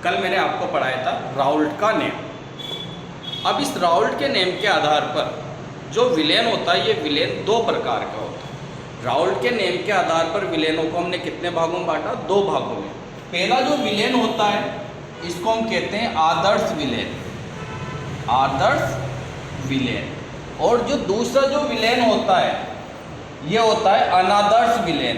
कल मैंने आपको पढ़ाया था राउल्ट का नेम। अब इस राउल्ट के नेम के आधार पर जो विलेन होता है, ये विलेन दो प्रकार का होता है। राउल्ट के नेम के आधार पर विलेनों को हमने कितने भागों में बांटा? दो भागों में। पहला जो विलेन होता है इसको हम कहते हैं आदर्श विलेन, आदर्श विलेन। और जो दूसरा जो विलेन होता है ये होता है अनादर्श विलेन।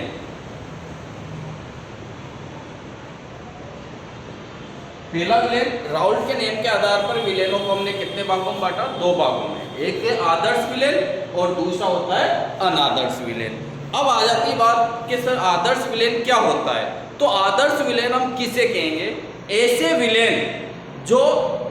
पहला विलेन, राउल्ट के नेम के आधार पर विलेनों को हमने कितने भागों में बांटा? दो भागों में। एक है आदर्श विलेन और दूसरा होता है अनादर्श विलेन। अब आ जाती है बात कि सर आदर्श विलेन क्या होता है। तो आदर्श विलेन हम किसे कहेंगे? ऐसे विलेन जो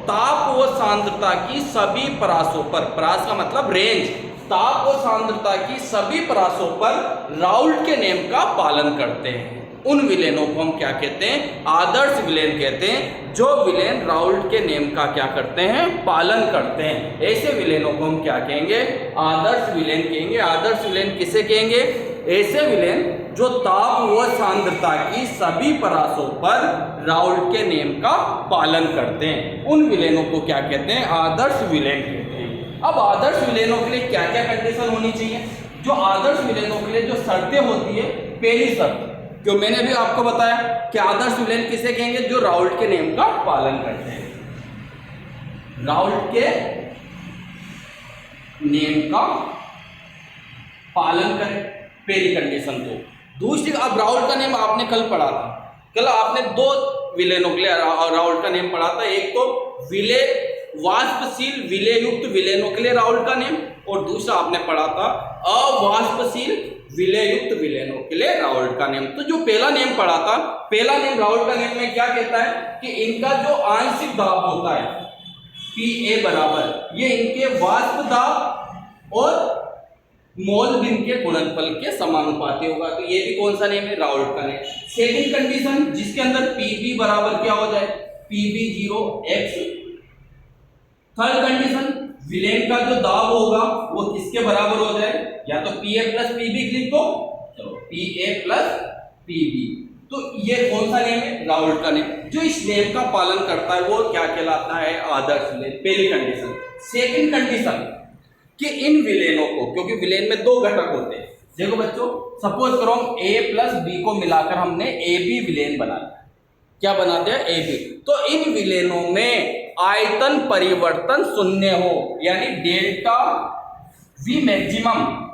ताप व सांद्रता की सभी परासों पर, परास का मतलब रेंज, ताप व सांद्रता की सभी परासों पर राउल्ट के नेम का पालन करते हैं, उन विलेनों को हम क्या कहते हैं? आदर्श विलेन कहते हैं। जो विलेन राउल्ट के नेम का क्या करते हैं? पालन करते हैं, ऐसे विलेनों को हम क्या कहेंगे? आदर्श विलेन कहेंगे। आदर्श विलेन किसे कहेंगे? ऐसे विलेन जो ताप व सांद्रता की सभी परासों पर राउल्ट के नेम का पालन करते हैं, उन विलेनों को क्या कहते हैं? आदर्श विलेन कहते हैं। अब आदर्श विलेनों के लिए क्या क्या कंडीशन होनी चाहिए? जो आदर्श विलेनों के लिए जो शर्तें होती है, पहली शर्त, क्यों मैंने अभी आपको बताया कि आदर्श विलेन किसे कहेंगे? जो राउल्ट के नेम का पालन करते हैं, राउल्ट के नेम का पालन करें, पहली कंडीशन। तो दूसरी, अब राउल्ट का नेम आपने कल पढ़ा था, कल आपने दो विलेनों के लिए राउल्ट का नेम पढ़ा था। एक तो विले वाष्पशील विलेयुक्त विलेनों के लिए राउल्ट का नेम, और दूसरा आपने पढ़ा था अवाष्पशील विलेयुक्त विलेनों के लिए राउल्ट का नेम। तो जो पहला नेम पढ़ा था, पहला नेम राउल्ट का नेम में क्या कहता है कि इनका जो आंशिक दाब होता है Pa बराबर, ये इनके वाष्प दाब और मोल भिन्न के गुणनफल के समानुपाती होगा। तो ये भी कौन सा नेम है? राउल्ट का नेम। सेकंड कंडीशन, जिसके अंदर Pb बराबर क्या हो जाए? Pb0x। थर्ड कंडीशन, विलेन का जो दाब होगा वो किसके बराबर हो जाए? या तो Pa प्लस Pb लिख दो, चलो Pa प्लस Pb। तो ये कौन सा नेम है? राउल्ट का नेम। जो इस नेम का पालन करता है वो क्या कहलाता है? आदर्श विलेन, पहली कंडीशन। सेकंड कंडीशन कि इन विलेनों को, क्योंकि विलेन में दो घटक होते हैं, देखो बच्चों, सपोज करो A प्लस B को मिलाकर हमने AB विलेन बना दिया। क्या बना दिया? AB। तो इन विलेनों में आयतन परिवर्तन शून्य हो, यानी delta V maximum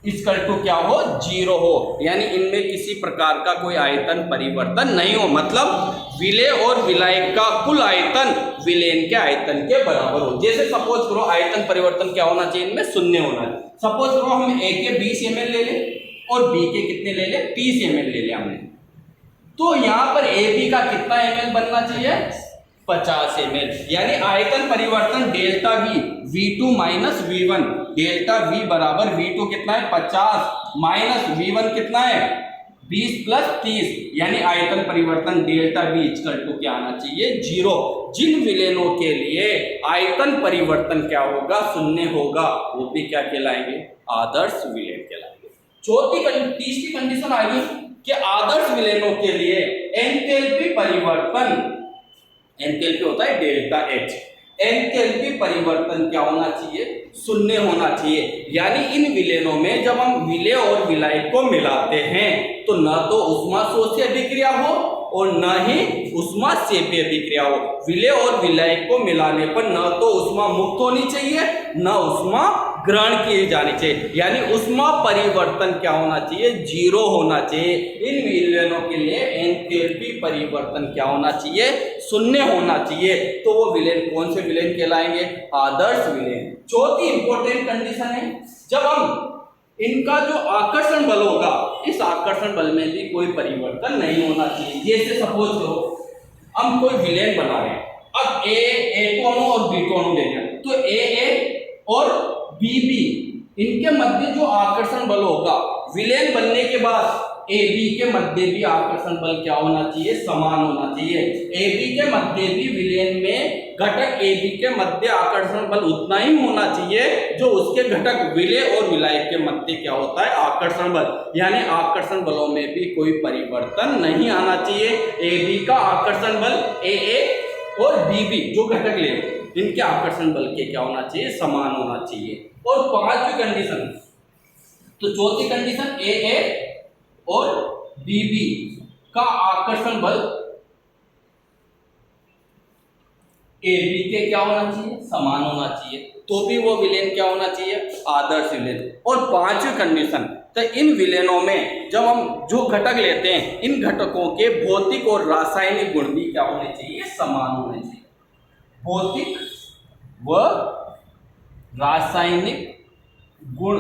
equal to क्या हो? 0 हो, यानी इनमें किसी प्रकार का कोई आयतन परिवर्तन नहीं हो। मतलब विलेय और विलायक का कुल आयतन विलेन के आयतन के बराबर हो। जैसे सपोज करो आयतन परिवर्तन क्या होना चाहिए? इनमें शून्य होना चाहिए। सपोज करो हम A के 20 ml ले लें और B के कितने ले लें? 30 ml ले लें हमने। तो यहाँ पर AB का कितना ml बनना चाहिए? 50 ml। यानी आयतन परिवर्तन delta V, V2 minus V1, delta V बराबर V2 कितना है? 50 माइनस V1 कितना है? 20 प्लस 30, यानी आयतन परिवर्तन डेल्टा V इक्वल टू क्या आना चाहिए? 0। जिन विलेनों के लिए आयतन परिवर्तन क्या होगा? शून्य होगा, वो भी क्या कहलाएंगे? आदर्श विलेन कहलाएंगे। तीसरी कंडीशन आ गई कि आदर्श विलेनों के लिए एंथैल्पी परिवर्तन, एंथैल्पी होता है डेल्टा H, एंथैल्पी परिवर्तन क्या होना चाहिए? शून्य होना चाहिए। यानी इन विलेनों में जब हम विलेय और विलायक को मिलाते हैं तो न तो उष्मा शोषी अभिक्रिया हो और न ही उष्मा सेपी अभिक्रिया हो। विलेय और विलायक को मिलाने पर न तो उष्मा मुक्त होनी चाहिए, न उष्मा ग्रहण की जानी चाहिए, यानी उष्मा परिवर्तन क्या होना चाहिए? 0 होना चाहिए। इन विलेनों के लिए एंथैल्पी परिवर्तन क्या होना चाहिए? शून्य होना चाहिए। तो वो विलेन कौन से विलेन कहलाएंगे? आदर्श विलेन। चौथी इंपॉर्टेंट कंडीशन है, जब हम इनका जो आकर्षण बल होगा, इस आकर्षण बल में भी कोई परिवर्तन नहीं होना चाहिए। जैसे सपोज करो हम कोई विलेन बना रहे हैं, अब A को अणु और B को अणु ले लिया, तो A और B इनके मध्य जो आकर्षण बल होगा विलेन बनने के बाद ए बी के मध्य भी आकर्षण बल क्या होना चाहिए, समान होना चाहिए। ए बी के मध्य भी विलयन में घटक ए बी के मध्य आकर्षण बल उतना ही होना चाहिए जो उसके घटक विलय और विलायक के मध्य क्या होता है, आकर्षण बल। यानी आकर्षण बलों में भी कोई परिवर्तन नहीं आना चाहिए। ए बी का आकर्षण बल ए और बी बी जो घटक ले इनके आकर्षण बल के क्या होना चाहिए, समान होना चाहिए। और पांचवी कंडीशन, तो चौथी कंडीशन ए और बी बी का आकर्षण बल ए बी के क्या होना चाहिए, समान होना चाहिए, तो भी वो विलयन क्या होना चाहिए, आदर्श विलयन। और पांचवी कंडीशन, तो इन विलयनों में जब हम जो घटक लेते हैं इन घटकों के भौतिक और रासायनिक गुण भी क्या होने चाहिए, समान होने चाहिए। भौतिक व रासायनिक गुण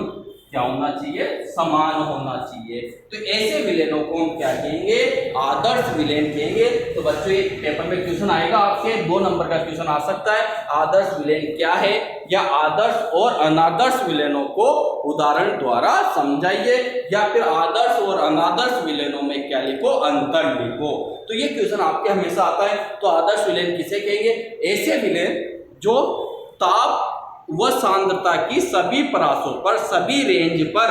क्या होना चाहिए, समान होना चाहिए। तो ऐसे विलयनों को हम क्या कहेंगे, आदर्श विलयन कहेंगे। तो बच्चों ये पेपर में क्वेश्चन आएगा, आपके 2 नंबर का क्वेश्चन आ सकता है, आदर्श विलयन क्या है, या आदर्श और अनादर्श विलयनों को उदाहरण द्वारा समझाइए, या फिर आदर्श और अनादर्श विलयनों में क्या लिखो, अंतर लिखो। तो ये क्वेश्चन आपके हमेशा आता है। तो आदर्श विलयन किसे कहेंगे, ऐसे विलयन जो ताप व सांद्रता की सभी परासों पर, सभी रेंज पर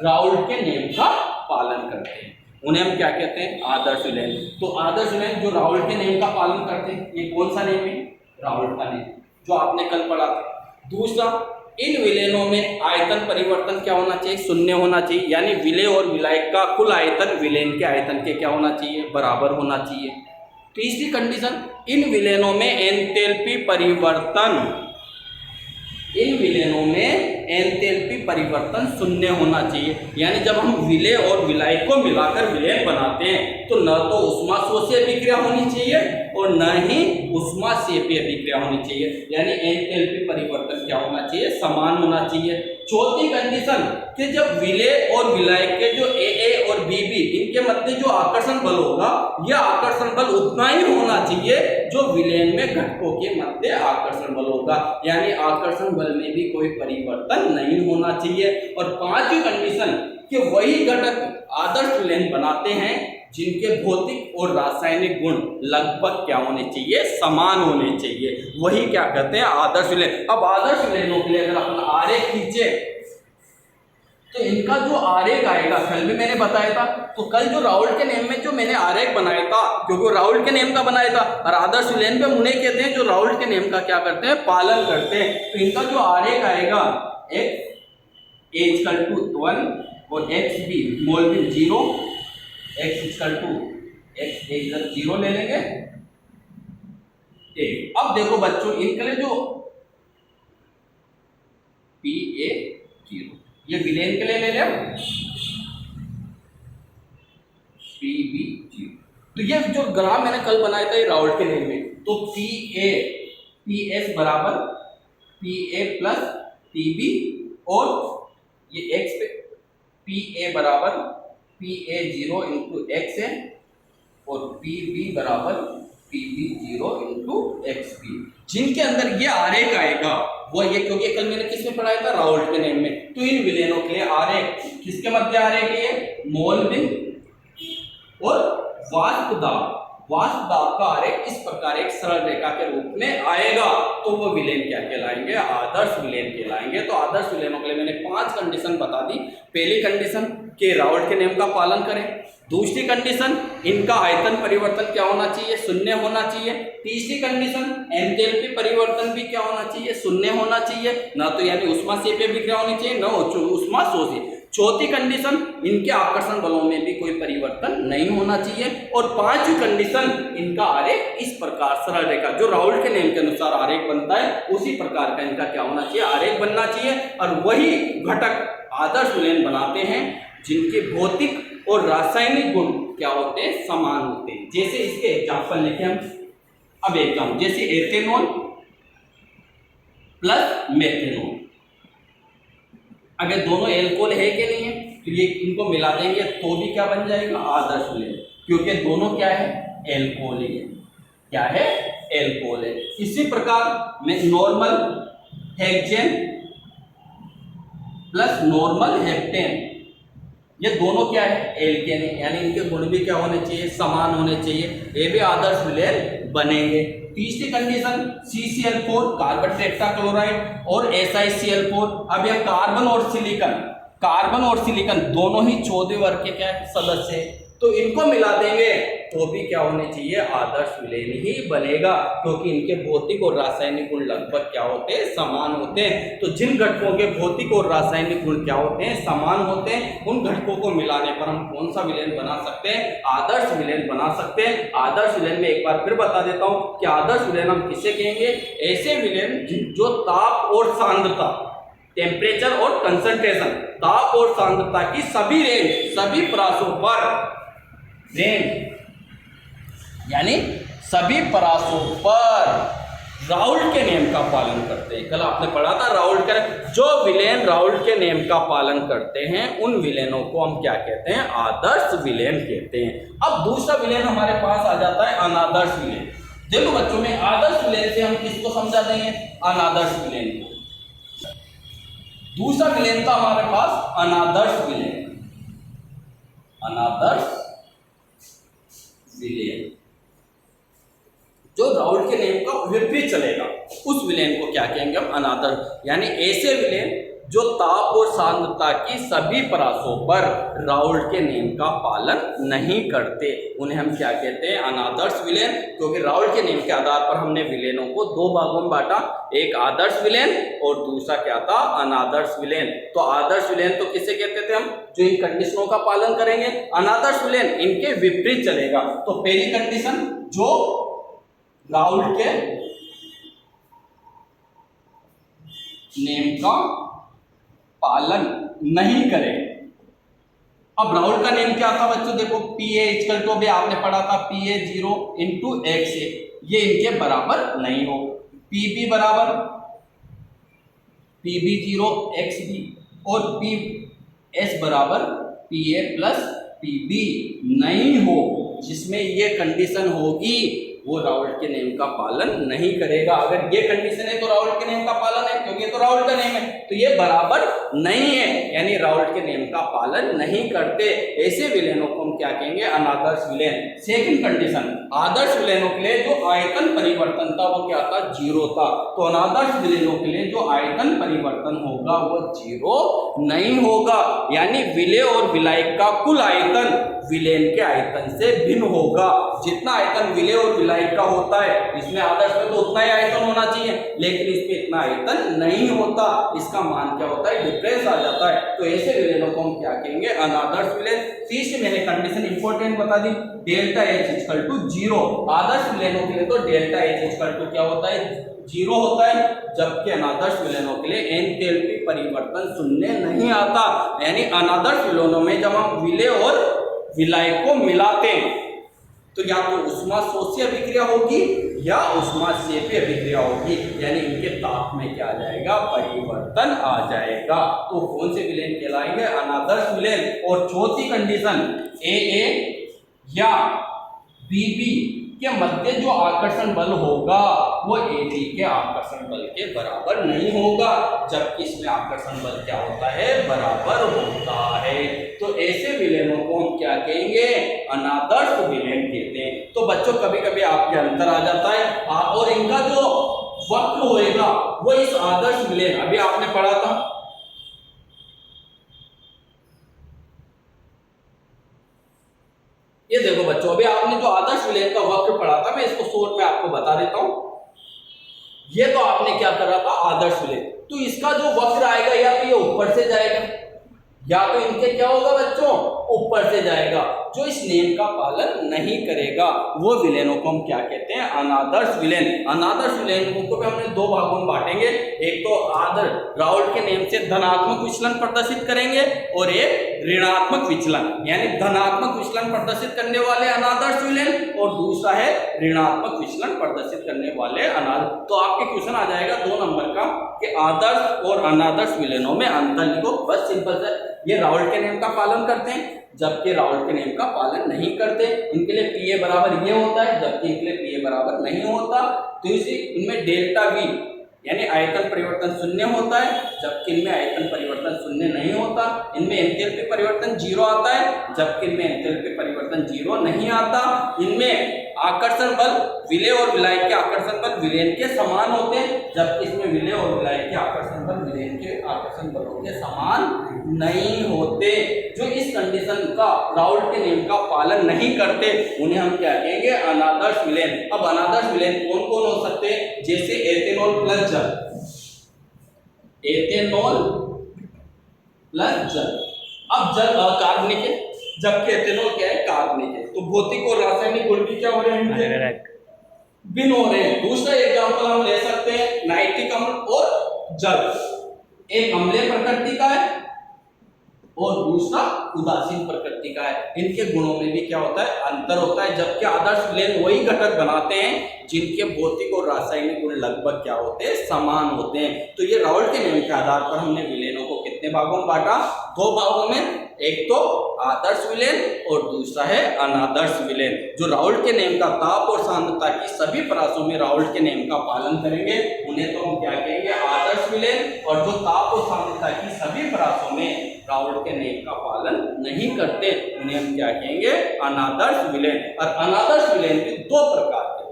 राउल्ट के नियम का पालन करते हैं, उन्हें हम क्या कहते हैं, आदर्श विलयन। तो आदर्श विलयन जो राउल्ट के नियम का पालन करते हैं, ये कौन सा नियम है, राउल्ट का नियम, जो आपने कल पढ़ा था। दूसरा, इन विलयनों में आयतन परिवर्तन क्या होना चाहिए, शून्य होना चाहिए। यानी विलय और विलायक का कुल आयतन विलयन के आयतन के क्या होना चाहिए, बराबर होना चाहिए। तीसरी कंडीशन, इन विलयनों में एंथैल्पी परिवर्तन, इन विलयनों में एंथैल्पी परिवर्तन शून्य होना चाहिए। यानी जब हम विलय और विलायक को मिलाकर विलयन बनाते हैं तो न तो उष्मा शोषीय अभिक्रिया होनी चाहिए और न ही उष्मा सेपीय अभिक्रिया होनी चाहिए। यानी एंथैल्पी परिवर्तन क्या होना चाहिए, समान होना चाहिए। चौथी कंडीशन कि जब विलय और विलायक के जो ए और बी इनके मध्य जो आकर्षण बल होगा, यह आकर्षण बल उतना ही होना चाहिए जो विलयन में घटकों के मध्य आकर्षण बल होगा। यानी आकर्षण बल में भी कोई परिवर्तन नहीं होना चाहिए। और पांचवी कंडीशन कि वही घटक आदर्श विलयन बनाते हैं जिनके भौतिक और रासायनिक गुण लगभग क्या होने चाहिए, समान होने चाहिए, वही क्या कहते हैं, आदर्श विलयन। अब आदर्श विलयनों के लिए अगर अपन आरेख खींचे तो इनका जो आरेख आएगा, कल भी मैंने बताया था, तो कल जो राउल्ट के नियम में जो मैंने आरेख बनाया था, क्योंकि राउल्ट के नियम का बनाया था, और आदर्श विलयन पे उन्हें कहते हैं जो राउल्ट के नियम का क्या करते हैं, पालन करते हैं। तो इनका जो आरेख आएगा, x = 1 और x भी स्मॉल भी 0, x = 0 ले लेंगे। अब देखो बच्चों, इनके लिए जो PA 0 ये विलयन के लिए ले ले, PB 0। तो ये जो ग्राफ मैंने कल बनाया था ये राउल्ट के नियम में, तो PS बराबर PA प्लस PB, और ये x पे PA बराबर PA 0 इंटू x है, और PB बराबर PB 0 इंटू XB। जिनके अंदर ये आरेख आएगा वो ये, क्योंकि कल मैंने किसमें पढ़ाया था, राउल्ट के नियम में। तो इन विलयनों के लिए आरेख किसके मध्य आरेख है, मोलविन और वाष्प दाब का आरेख इस प्रकार एक सरल रेखा के रूप में आएगा, तो वो विलयन क्या कहलाएंगे, आदर्श विलयन कहलाएंगे। तो आदर्श विलयनों के लिए मैंने 5 कंडीशन बता दी। पहली कंडीशन कि राउल्ट के नियम का पालन करें। दूसरी कंडीशन, इनका आयतन परिवर्तन क्या होना चाहिए, शून्य होना चाहिए। तीसरी कंडीशन, एंथैल्पी परिवर्तन भी क्या होना चाहिए, शून्य होना चाहिए, ना तो यानी उष्मा सेपीय अभिक्रिया होनी चाहिए, न उष्मा शोषी। चौथी कंडीशन, इनके आकर्षण बलों में भी कोई परिवर्तन नहीं होना चाहिए। और पांचवी कंडीशन, इनका आरेख इस प्रकार सरल रेखा जो राउल्ट के नियम के अनुसार आरेख बनता है उसी प्रकार का इनका क्या होना चाहिए, आरेख बनना चाहिए। और वही घटक आदर्श विलयन बनाते हैं जिनके भौतिक और रासायनिक गुण क्या होते हैं, समान होते हैं। जैसे इसके एग्जाम्पल लिखे हम, अब एग्जाम्पल जैसे एथेनॉल प्लस मेथेनॉल, अगर दोनों एल्कोहल है कि नहीं है तो ये इनको मिला देंगे तो भी क्या बन जाएगा, आदर्श विलयन, क्योंकि दोनों क्या है, एल्कोहल है। क्या है, एल्कोहल है। इसी प्रकार में normal hexane plus normal heptane ये दोनों क्या है, एल्केन है, यानी इनके गुण भी क्या होने चाहिए, समान होने चाहिए, ये भी आदर्श विलेन बनेंगे। तीसरी कंडीशन CCl4 कार्बन टेट्राक्लोराइड और SiCl4। अब यह कार्बन और सिलिकॉन दोनों ही चौथे वर्ग के क्या सदस्य है, तो इनको मिला देंगे तो भी क्या होने चाहिए, आदर्श विलेन ही बनेगा, क्योंकि इनके भौतिक और रासायनिक गुण लगभग क्या होते हैं, समान होते हैं। तो जिन घटकों के भौतिक और रासायनिक गुण क्या होते हैं, समान होते हैं, उन घटकों को मिलाने पर हम कौन सा विलेन बना सकते हैं, आदर्श विलेन बना सकते हैं। आदर्श विलेन में एक बार फिर बता देता हूं कि आदर्श विलेन हम किसे कहेंगे, ऐसे विलेन जो ताप और सांद्रता, टेम्परेचर और कंसंट्रेशन, ताप और सांद्रता की सभी रेंज, सभी परासों पर रेंज, यानी सभी परासों पर राउल्ट के नियम का पालन करते हैं। कल आपने पढ़ा था राउल्ट का, जो विलेन राउल्ट के नियम का पालन करते हैं उन विलेनों को हम क्या कहते हैं, आदर्श विलेन कहते हैं। अब दूसरा विलेन हमारे पास आ जाता है अनादर्श विलेन। देखो बच्चों में आदर्श विलेन से हम किसको समझा देंगे, अनादर्श विलेन को। दूसरा विलेन था हमारे पास अनादर्श विलेन, अनादर्श विलेन जो राउल्ट के नियम का विपरीत चलेगा, उस विलेन को क्या कहेंगे हम, अनादर्श। यानी ऐसे विलेन जो ताप और सांद्रता की सभी परासों पर राउल्ट के नियम का पालन नहीं करते, उन्हें हम क्या कहते हैं, अनादर्श विलेन। क्योंकि राउल्ट के नियम के आधार पर हमने विलेनों को दो भागों में बांटा, एक आदर्श विलेन और दूसरा क्या था, अनादर्श विलेन। तो आदर्श विलेन तो किसे कहते थे हम, जो इन कंडीशनों का पालन करेंगे। अनादर्श विलेन इनके विपरीत चलेगा। तो पहली कंडीशन, जो राउल्ट के नियम का पालन नहीं करे। अब राउल्ट का नियम क्या था बच्चों, देखो Pa भी आपने पढ़ा था, Pa 0 इंटू XA, ये इनके बराबर नहीं हो। Pb बराबर Pb 0 XB और PS बराबर Pa प्लस Pb नहीं हो, जिसमें ये कंडीशन होगी वो राउल्ट के नियम का पालन नहीं करेगा। अगर ये कंडीशन है तो राउल्ट के नियम का पालन है, क्योंकि ये तो राउल्ट का नियम है, तो ये बराबर नहीं है, यानी राउल्ट के नियम का पालन नहीं करते। ऐसे विलेनों को हम क्या कहेंगे, अनादर्श विलेन। सेकंड कंडीशन, आदर्श विलेनों के लिए जो आयतन परिवर्तन था वो क्या था, 0 था। तो अनादर्श विलेनों के लिए जो आयतन परिवर्तन होगा वो 0 नहीं होगा, यानी विलेय और विलायक का कुल आयतन विलेन के आयतन से भिन्न होगा। जितना आयतन विलेय और विलायक का होता है, इसमें आदर्श में तो उतना ही आयतन होना चाहिए, लेकिन इसमें इतना आयतन नहीं होता, इसका मान क्या होता है, डिफरेंस आ जाता है। तो ऐसे विलेनों को हम क्या कहेंगे, अनादर्श विलेन। तीसरी मैंने कंडीशन इंपॉर्टेंट बता दी, डेल्टा H इक्वल टू 0। आदर्श विलेनों के लिए तो डेल्टा H इक्वल टू क्या होता है, 0 होता है, जबकि अनादर्श विलेनों के लिए एंथैल्पी परिवर्तन शून्य नहीं आता। यानी अनादर्श विलेनों में जब हम विलेय और विलायक को मिलाते हैं तो या तो ऊष्माशोष्य अभिक्रिया होगी या ऊष्माक्षेपी अभिक्रिया होगी, यानी इनके ताप में क्या आ जाएगा, परिवर्तन आ जाएगा। तो कौन से विलेन कहलाएंगे, अनादर्श विलेन। और चौथी कंडीशन, AA या BB के मध्य जो आकर्षण बल होगा वो AB के आकर्षण बल के बराबर नहीं होगा, जबकि इसमें आकर्षण बल क्या होता है, बराबर होता है। तो ऐसे विलेनों को हम क्या कहेंगे, अनादर्श विलेन कहते हैं। तो बच्चों कभी कभी आपके अंतर आ जाता है, और इनका जो वक्र होएगा वो इस आदर्श विलेन, अभी आपने पढ़ा था ये देखो बच्चों, अभी आपने जो आदर्श विलेन का वक्र पढ़ा था, मैं इसको शॉर्ट में आपको बता देता हूं। ये तो आपने क्या करा था, आदर्श विलेन। तो इसका जो वक्र आएगा या तो ये ऊपर से जाएगा या तो इनके क्या होगा बच्चों, ऊपर से जाएगा। जो इस नियम का पालन नहीं करेगा वो विलेनों को हम क्या कहते हैं, अनादर्श विलेन। अनादर्श विलेनों को भी हमने दो भागों में बांटेंगे, एक तो राउल्ट के नियम से धनात्मक विचलन प्रदर्शित करेंगे और एक ऋणात्मक विचलन, यानी धनात्मक विचलन प्रदर्शित करने वाले अनादर्श विलेन और दूसरा है ऋणात्मक विचलन प्रदर्शित करने वाले अनादर्श। तो आपके क्वेश्चन आ जाएगा 2 नंबर का कि आदर्श और अनादर्श विलेनों में अंतर लिखो। बस सिंपल से, ये राउल्ट के नियम का पालन करते हैं जबकि राउल्ट के नियम का पालन नहीं करते। इनके लिए पीए बराबर ये होता है जबकि इनके लिए पीए बराबर नहीं होता। तो इसी इनमें डेल्टा वी यानी आयतन परिवर्तन शून्य होता है, जबकि इनमें आयतन परिवर्तन शून्य नहीं होता। इनमें एंथैल्पी परिवर्तन 0 आता है, जबकि इनमें एंथैल्पी परिवर्तन 0 नहीं आता। इनमें आकर्षण बल विलेय और विलायक के आकर्षण बल विलेयन के समान होते हैं, जबकि इसमें विलेय और विलायक के आकर्षण बल विलेयन के आकर्षण बलों के समान नहीं होते। जो इस कंडीशन का राउल्ट के नियम का पालन नहीं करते उन्हें हम क्या कहेंगे, अनादर्श विलेयन। अब अनादर्श विलेयन कौन कौन हो सकते हैं, जैसे एथेनॉल प्लस जल, एथेनॉल प्लस जल। अब जल अकार्बनिक है, जबकि एथेनॉल क्या है, कार्बनिक है। तो भौतिक और रासायनिक गुण भी क्या हो रहे हैं, भिन्न हो रहे हैं। दूसरा एग्जांपल हम ले सकते हैं नाइट्रिक अम्ल और जल। एक अम्लीय प्रकृति का है और दूसरा उदासीन प्रकृति का है। इनके गुणों में भी क्या होता है, अंतर होता है। जबकि आदर्श विलेयन वही घटक बनाते हैं जिनके भौतिक और रासायनिक गुण लगभग क्या होते हैं, समान होते हैं। तो ये राउल्ट के नियम के आधार पर हमने विलेयनों को कितने भागों में बांटा, 2 भागों में। एक तो आदर्श विलेयन और दूसरा है अनादर्श विलेयन। जो राउल्ट के नियम का ताप और सांद्रता की सभी परासों में राउल्ट के नियम का पालन करेंगे उन्हें तो हम क्या कहेंगे, आदर्श विलेयन। और जो ताप और सांद्रता की सभी परासों में राउल्ट के नियम का पालन नहीं करते उन्हें हम क्या कहेंगे, अनादर्श विलेयन। और अनादर्श विलेयन के 2 प्रकार के,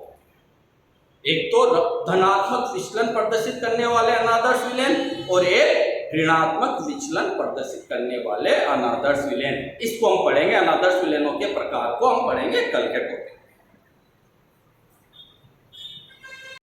एक तो धनात्मक विचलन प्रदर्शित करने वाले अनादर्श विलेयन और एक ऋणात्मक विचलन प्रदर्शित करने वाले अनादर्श विलेयन। इसको हम पढ़ेंगे, अनादर्श विलेयनों के प्रकार को हम पढ़ेंगे कल के टॉपिक।